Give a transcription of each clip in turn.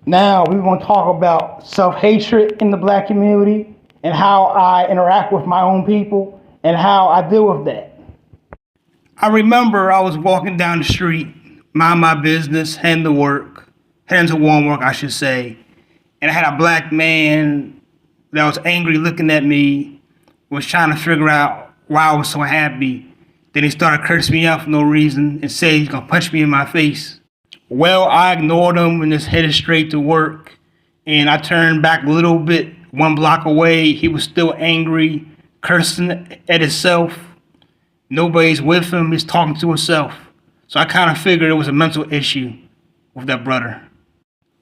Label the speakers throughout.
Speaker 1: Now we want to talk about self-hatred in the black community and how I interact with my own people and how I deal with that. I remember I was walking down the street, mind my business, heading to Walmart, I should say, and I had a black man that was angry looking at me, was trying to figure out why I was so happy. Then he started cursing me out for no reason and said he's gonna punch me in my face. Well, I ignored him and just headed straight to work. And I turned back a little bit, 1 block away. He was still angry, cursing at himself. Nobody's with him. He's talking to himself. So I kind of figured it was a mental issue with that brother.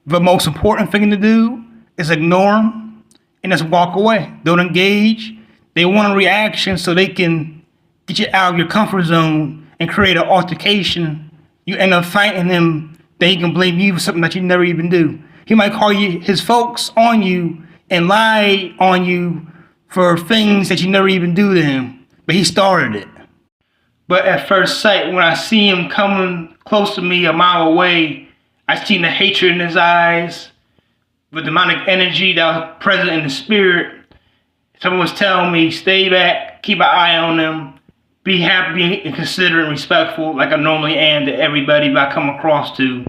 Speaker 1: The most important thing to do is ignore him and just walk away. Don't engage. They want a reaction so they can get you out of your comfort zone and create an altercation. You end up fighting him. Then he can blame you for something that you never even do. He might call his folks on you and lie on you for things that you never even do to him. But he started it. But at first sight, when I see him coming close to me a mile away, I see the hatred in his eyes, the demonic energy that was present in the spirit. Someone was telling me, stay back, keep an eye on him. Be happy and considerate and respectful like I normally am to everybody that I come across to.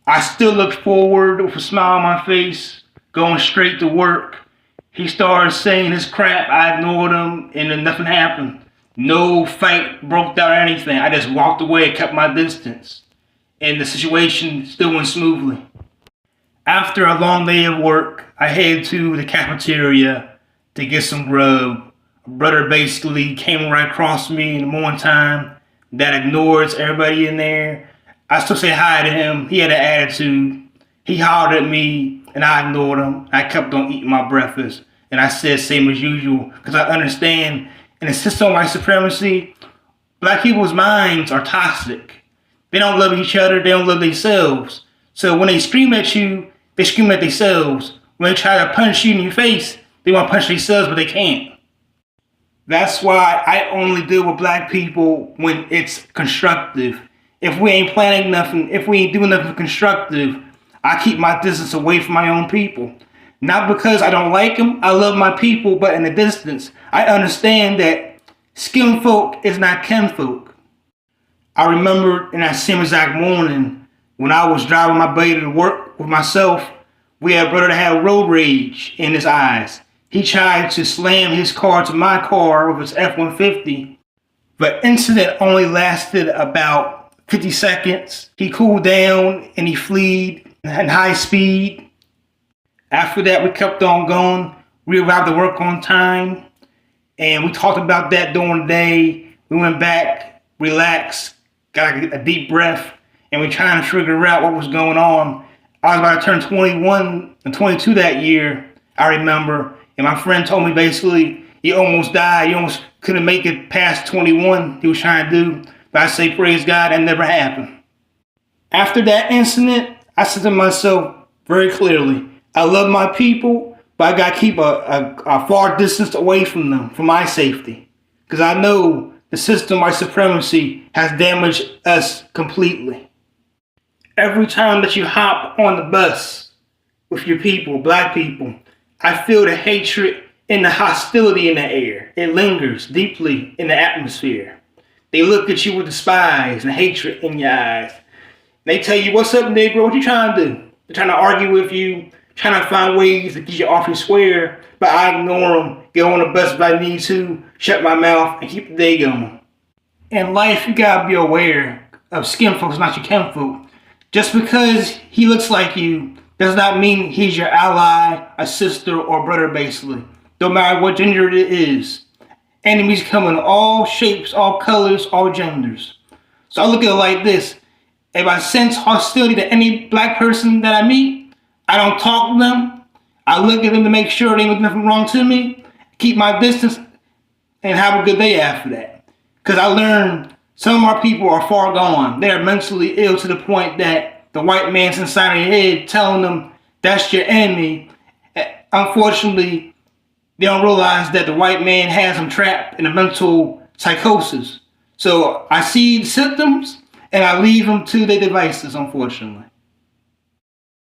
Speaker 1: I still look forward with a smile on my face, going straight to work. He started saying his crap. I ignored him and then nothing happened. No fight broke out or anything. I just walked away and kept my distance. And the situation still went smoothly. After a long day of work, I headed to the cafeteria to get some grub. A brother basically came right across me in the morning time that ignores everybody in there. I still say hi to him. He had an attitude. He hollered at me and I ignored him. I kept on eating my breakfast and I said same as usual because I understand in a system of white supremacy, black people's minds are toxic. They don't love each other. They don't love themselves. So when they scream at you, they scream at themselves. When they try to punch you in your face, they want to punch themselves, but they can't. That's why I only deal with black people when it's constructive. If we ain't planning nothing, if we ain't doing nothing constructive, I keep my distance away from my own people. Not because I don't like them, I love my people, but in the distance, I understand that skin folk is not kinfolk. I remember in that same exact morning when I was driving my buddy to work with myself, we had a brother that had road rage in his eyes. He tried to slam his car to my car with his F-150. The incident only lasted about 50 seconds. He cooled down and he fled at high speed. After that, we kept on going. We arrived at work on time. And we talked about that during the day. We went back, relaxed, got a deep breath, and we trying to figure out what was going on. I was about to turn 21 and 22 that year, I remember. And my friend told me basically he almost died. He almost couldn't make it past 21 he was trying to do. But I say, praise God, that never happened. After that incident, I said to myself very clearly, I love my people, but I got to keep a far distance away from them for my safety. Because I know the system of white supremacy has damaged us completely. Every time that you hop on the bus with your people, black people, I feel the hatred and the hostility in the air. It lingers deeply in the atmosphere. They look at you with despise and hatred in your eyes. They tell you, what's up, Negro? What you trying to do? They're trying to argue with you. trying to find ways to get you off your square, but I ignore them, get on the bus if I need to, shut my mouth, and keep the day going. In life, you gotta be aware of skin folks, not your kinfolk. Just because he looks like you does not mean he's your ally, a sister, or brother, basically. No matter what gender it is. Enemies come in all shapes, all colors, all genders. So I look at it like this. If I sense hostility to any black person that I meet, I don't talk to them. I look at them to make sure they ain't nothing wrong to me, keep my distance, and have a good day after that. Because I learned some of our people are far gone. They are mentally ill to the point that the white man's inside of their head telling them that's your enemy. Unfortunately, they don't realize that the white man has them trapped in a mental psychosis. So I see the symptoms and I leave them to their devices, unfortunately.